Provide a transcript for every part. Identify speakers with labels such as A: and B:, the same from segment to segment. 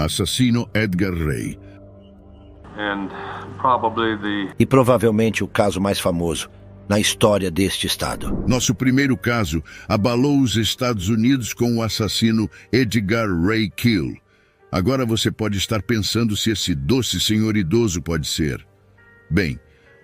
A: Assassino Edgar Ray.
B: E provavelmente o caso mais famoso na história deste estado.
A: Nosso primeiro caso abalou os Estados Unidos com o assassino Edgar Ray Kill. Agora você pode estar pensando se esse doce senhor idoso pode ser. Bem,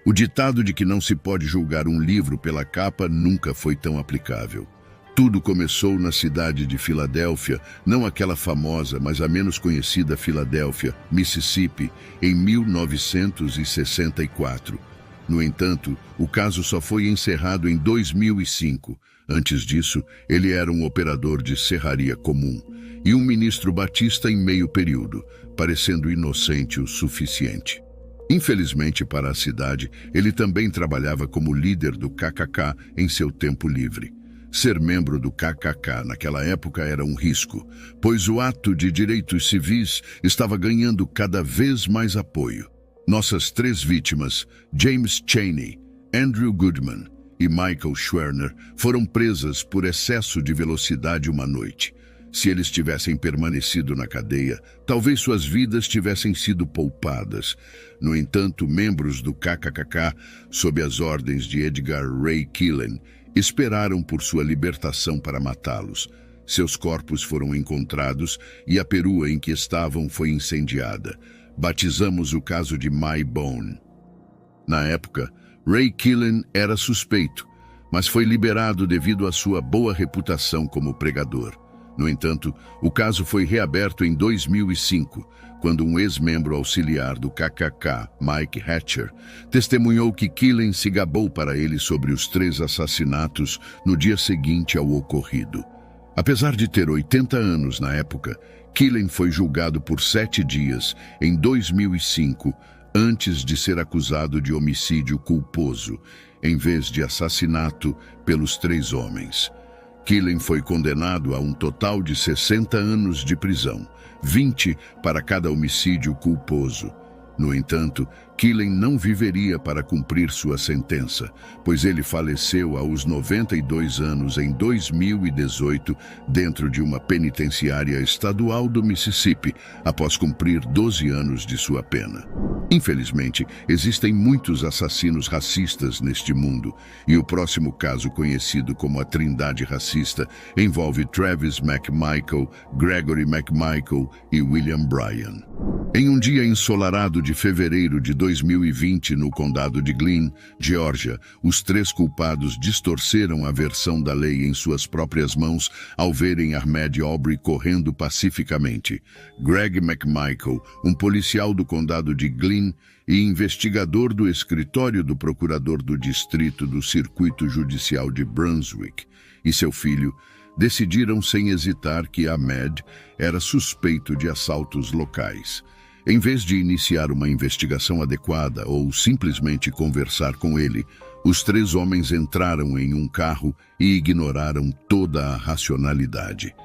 A: o ditado de que não se pode julgar um livro pela capa nunca foi tão aplicável. Tudo começou na cidade de Filadélfia, não aquela famosa, mas a menos conhecida Filadélfia, Mississippi, em 1964. No entanto, o caso só foi encerrado em 2005. Antes disso, ele era um operador de serraria comum e um ministro batista em meio período, parecendo inocente o suficiente. Infelizmente para a cidade, ele também trabalhava como líder do KKK em seu tempo livre. Ser membro do KKK naquela época era um risco, pois o ato de direitos civis estava ganhando cada vez mais apoio. Nossas três vítimas, James Chaney, Andrew Goodman e Michael Schwerner, foram presas por excesso de velocidade uma noite. Se eles tivessem permanecido na cadeia, talvez suas vidas tivessem sido poupadas. No entanto, membros do KKK, sob as ordens de Edgar Ray Killen, esperaram por sua libertação para matá-los. Seus corpos foram encontrados e a perua em que estavam foi incendiada. Batizamos o caso de My Bone. Na época, Ray Killen era suspeito, mas foi liberado devido à sua boa reputação como pregador. No entanto, o caso foi reaberto em 2005, quando um ex-membro auxiliar do KKK, Mike Hatcher, testemunhou que Killen se gabou para ele sobre os 3 assassinatos no dia seguinte ao ocorrido. Apesar de ter 80 anos na época, Killen foi julgado por 7 dias em 2005, antes de ser acusado de homicídio culposo, em vez de assassinato pelos 3 homens. Killen foi condenado a um total de 60 anos de prisão, 20 para cada homicídio culposo. No entanto, Killen não viveria para cumprir sua sentença, pois ele faleceu aos 92 anos em 2018 dentro de uma penitenciária estadual do Mississippi, após cumprir 12 anos de sua pena. Infelizmente, existem muitos assassinos racistas neste mundo, e o próximo caso, conhecido como a Trindade Racista, envolve Travis McMichael, Gregory McMichael e William Bryan. Em um dia ensolarado de fevereiro de 2020 no condado de Glynn, Geórgia, os 3 culpados distorceram a versão da lei em suas próprias mãos ao verem Ahmaud Arbery correndo pacificamente. Greg McMichael, um policial do condado de Glynn e investigador do escritório do procurador do distrito do Circuito Judicial de Brunswick, e seu filho, decidiram sem hesitar que Ahmaud era suspeito de assaltos locais. Em vez de iniciar uma investigação adequada ou simplesmente conversar com ele, os 3 homens entraram em um carro e ignoraram toda a racionalidade.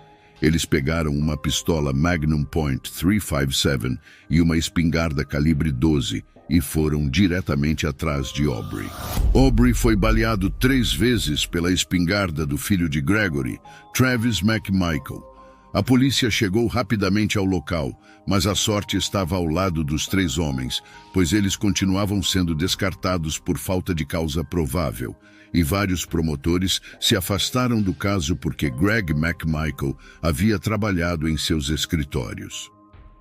A: Eles pegaram uma pistola Magnum Point .357 e uma espingarda calibre 12 e foram diretamente atrás de Arbery. Arbery foi baleado 3 vezes pela espingarda do filho de Gregory, Travis McMichael. A polícia chegou rapidamente ao local, mas a sorte estava ao lado dos 3 homens, pois eles continuavam sendo descartados por falta de causa provável, e vários promotores se afastaram do caso porque Greg McMichael havia trabalhado em seus escritórios.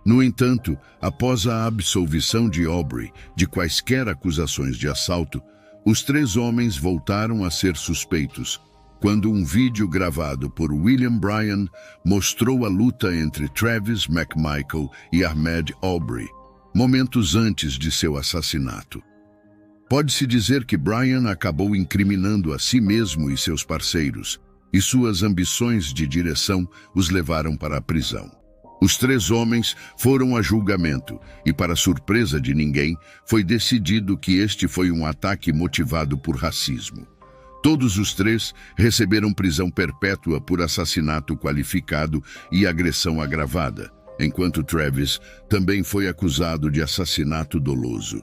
A: No entanto, após a absolvição de Arbery de quaisquer acusações de assalto, os 3 homens voltaram a ser suspeitos, quando um vídeo gravado por William Bryan mostrou a luta entre Travis McMichael e Ahmaud Arbery, momentos antes de seu assassinato. Pode-se dizer que Bryan acabou incriminando a si mesmo e seus parceiros, e suas ambições de direção os levaram para a prisão. Os 3 homens foram a julgamento e, para surpresa de ninguém, foi decidido que este foi um ataque motivado por racismo. Todos os 3 receberam prisão perpétua por assassinato qualificado e agressão agravada, enquanto Travis também foi acusado de assassinato doloso.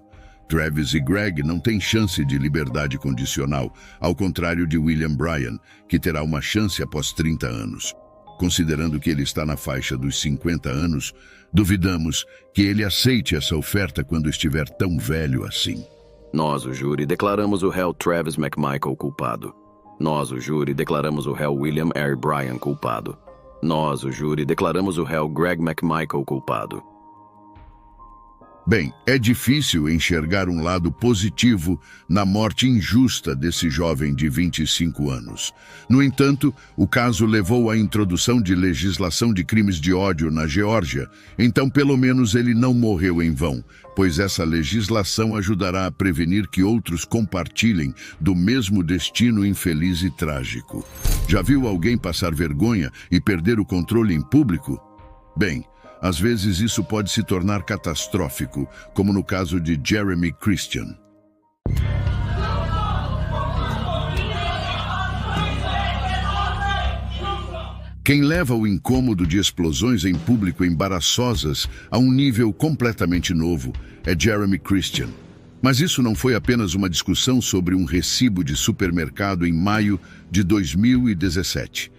A: Travis e Greg não têm chance de liberdade condicional, ao contrário de William Bryan, que terá uma chance após 30 anos. Considerando que ele está na faixa dos 50 anos, duvidamos que ele aceite essa oferta quando estiver tão velho assim.
C: Nós, o júri, declaramos o réu Travis McMichael culpado. Nós, o júri, declaramos o réu William R. Bryan culpado. Nós, o júri, declaramos o réu Greg McMichael culpado.
A: Bem, é difícil enxergar um lado positivo na morte injusta desse jovem de 25 anos. No entanto, o caso levou à introdução de legislação de crimes de ódio na Geórgia, então pelo menos ele não morreu em vão, pois essa legislação ajudará a prevenir que outros compartilhem do mesmo destino infeliz e trágico. Já viu alguém passar vergonha e perder o controle em público? Bem, às vezes isso pode se tornar catastrófico, como no caso de Jeremy Christian. Quem leva o incômodo de explosões em público embaraçosas a um nível completamente novo é Jeremy Christian. Mas isso não foi apenas uma discussão sobre um recibo de supermercado em maio de 2017.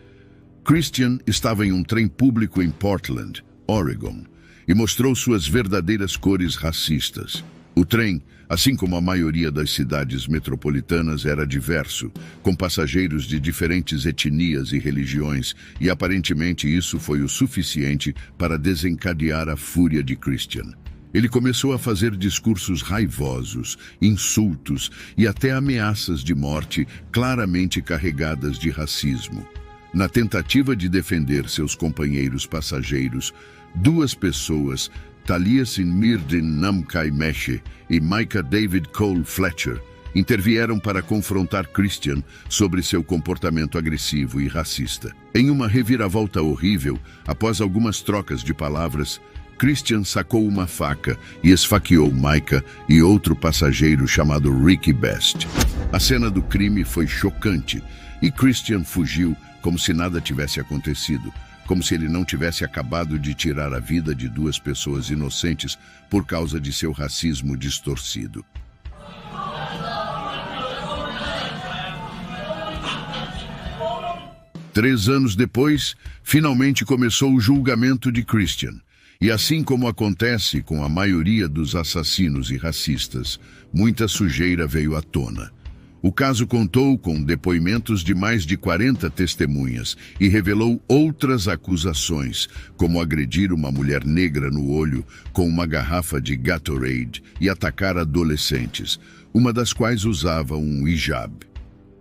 A: Christian estava em um trem público em Portland, Oregon, e mostrou suas verdadeiras cores racistas. O trem, assim como a maioria das cidades metropolitanas, era diverso, com passageiros de diferentes etnias e religiões, e aparentemente isso foi o suficiente para desencadear a fúria de Christian. Ele começou a fazer discursos raivosos, insultos e até ameaças de morte claramente carregadas de racismo. Na tentativa de defender seus companheiros passageiros, duas pessoas, Taliesin Mirdin Namkai Meshe e Micah David Cole Fletcher, intervieram para confrontar Christian sobre seu comportamento agressivo e racista. Em uma reviravolta horrível, após algumas trocas de palavras, Christian sacou uma faca e esfaqueou Micah e outro passageiro chamado Ricky Best. A cena do crime foi chocante e Christian fugiu como se nada tivesse acontecido, como se ele não tivesse acabado de tirar a vida de duas pessoas inocentes por causa de seu racismo distorcido. Três anos depois, finalmente começou o julgamento de Christian. E assim como acontece com a maioria dos assassinos e racistas, muita sujeira veio à tona. O caso contou com depoimentos de mais de 40 testemunhas e revelou outras acusações, como agredir uma mulher negra no olho com uma garrafa de Gatorade e atacar adolescentes, uma das quais usava um hijab.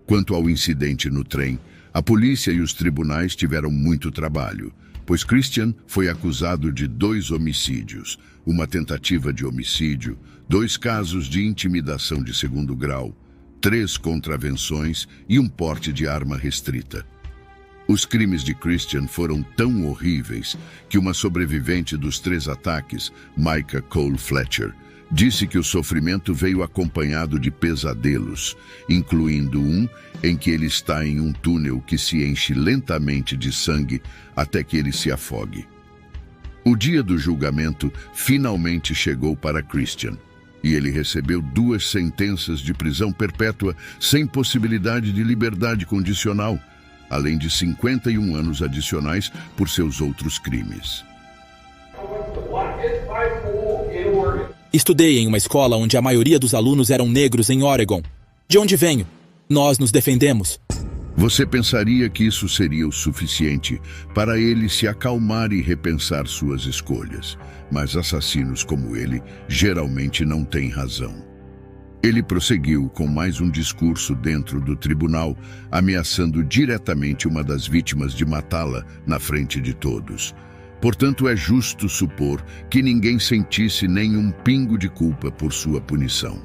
A: Quanto ao incidente no trem, a polícia e os tribunais tiveram muito trabalho, pois Christian foi acusado de 2 homicídios, uma tentativa de homicídio, 2 casos de intimidação de 2º grau, 3 contravenções e um porte de arma restrita. Os crimes de Christian foram tão horríveis que uma sobrevivente dos 3 ataques, Micah Cole Fletcher, disse que o sofrimento veio acompanhado de pesadelos, incluindo um em que ele está em um túnel que se enche lentamente de sangue até que ele se afogue. O dia do julgamento finalmente chegou para Christian, e ele recebeu 2 sentenças de prisão perpétua sem possibilidade de liberdade condicional, além de 51 anos adicionais por seus outros crimes.
D: Estudei em uma escola onde a maioria dos alunos eram negros em Oregon. De onde venho? Nós nos defendemos.
A: Você pensaria que isso seria o suficiente para ele se acalmar e repensar suas escolhas, mas assassinos como ele geralmente não têm razão. Ele prosseguiu com mais um discurso dentro do tribunal, ameaçando diretamente uma das vítimas de matá-la na frente de todos. Portanto, é justo supor que ninguém sentisse nenhum pingo de culpa por sua punição.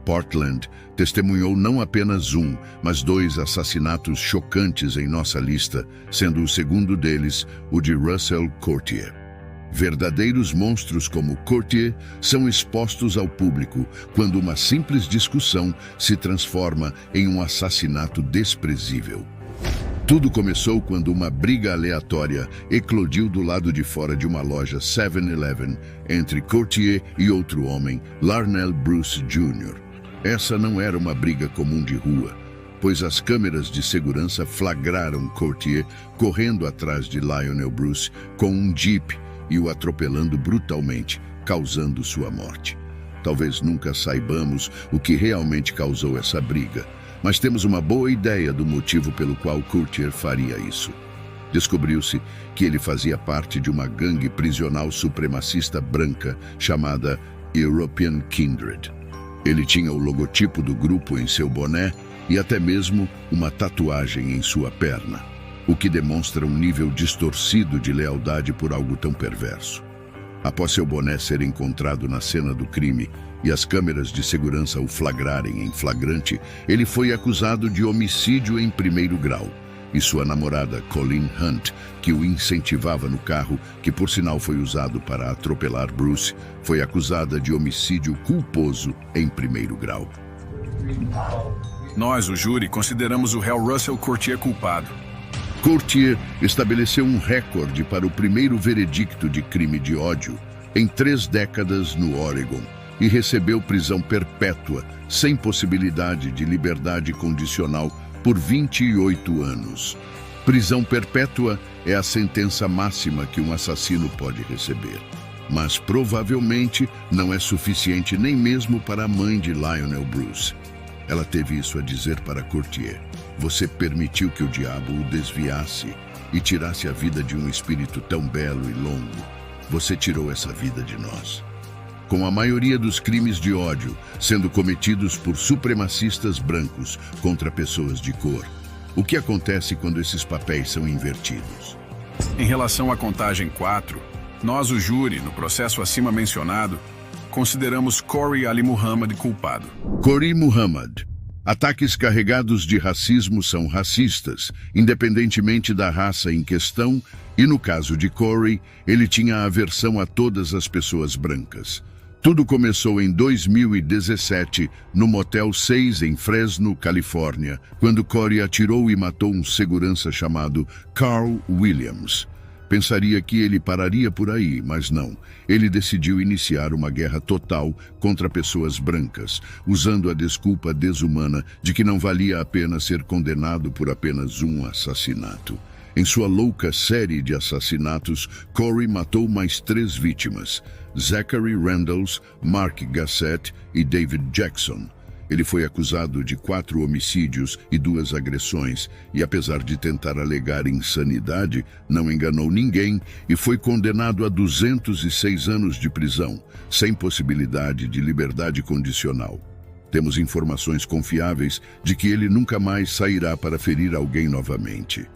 A: Portland testemunhou não apenas um, mas 2 assassinatos chocantes em nossa lista, sendo o segundo deles o de Russell Courtier. Verdadeiros monstros como Courtier são expostos ao público quando uma simples discussão se transforma em um assassinato desprezível. Tudo começou quando uma briga aleatória eclodiu do lado de fora de uma loja 7-Eleven entre Courtier e outro homem, Larnell Bruce Jr. Essa não era uma briga comum de rua. pois as câmeras de segurança flagraram Courtier correndo atrás de Lionel Bruce com um Jeep e o atropelando brutalmente, causando sua morte. Talvez nunca saibamos o que realmente causou essa briga, mas temos uma boa ideia do motivo pelo qual Courtier faria isso. Descobriu-se que ele fazia parte de uma gangue prisional supremacista branca chamada European Kindred. Ele tinha o logotipo do grupo em seu boné e até mesmo uma tatuagem em sua perna, o que demonstra um nível distorcido de lealdade por algo tão perverso. Após seu boné ser encontrado na cena do crime e as câmeras de segurança o flagrarem em flagrante, ele foi acusado de homicídio em primeiro grau. E sua namorada, Colleen Hunt, que o incentivava no carro, que por sinal foi usado para atropelar Bruce, foi acusada de homicídio culposo em primeiro grau.
E: Nós, o júri, consideramos o réu Russell Courtier culpado.
A: Courtier estabeleceu um recorde para o primeiro veredicto de crime de ódio em 3 décadas no Oregon e recebeu prisão perpétua, sem possibilidade de liberdade condicional, por 28 anos. Prisão perpétua é a sentença máxima que um assassino pode receber. Mas provavelmente não é suficiente nem mesmo para a mãe de Lionel Bruce. Ela teve isso a dizer para Courtier: "Você permitiu que o diabo o desviasse e tirasse a vida de um espírito tão belo e longo. Você tirou essa vida de nós." Com a maioria dos crimes de ódio sendo cometidos por supremacistas brancos contra pessoas de cor, o que acontece quando esses papéis são invertidos?
E: Em relação à contagem 4, nós, o júri, no processo acima mencionado, consideramos Corey Ali Muhammad culpado.
A: Corey Muhammad. Ataques carregados de racismo são racistas, independentemente da raça em questão, e no caso de Corey, ele tinha aversão a todas as pessoas brancas. Tudo começou em 2017, no Motel 6 em Fresno, Califórnia, quando Corey atirou e matou um segurança chamado Carl Williams. Pensaria que ele pararia por aí, mas não. Ele decidiu iniciar uma guerra total contra pessoas brancas, usando a desculpa desumana de que não valia a pena ser condenado por apenas um assassinato. Em sua louca série de assassinatos, Corey matou mais 3 vítimas: Zachary Randalls, Mark Gassett e David Jackson. Ele foi acusado de 4 homicídios e 2 agressões, e apesar de tentar alegar insanidade, não enganou ninguém e foi condenado a 206 anos de prisão, sem possibilidade de liberdade condicional. Temos informações confiáveis de que ele nunca mais sairá para ferir alguém novamente.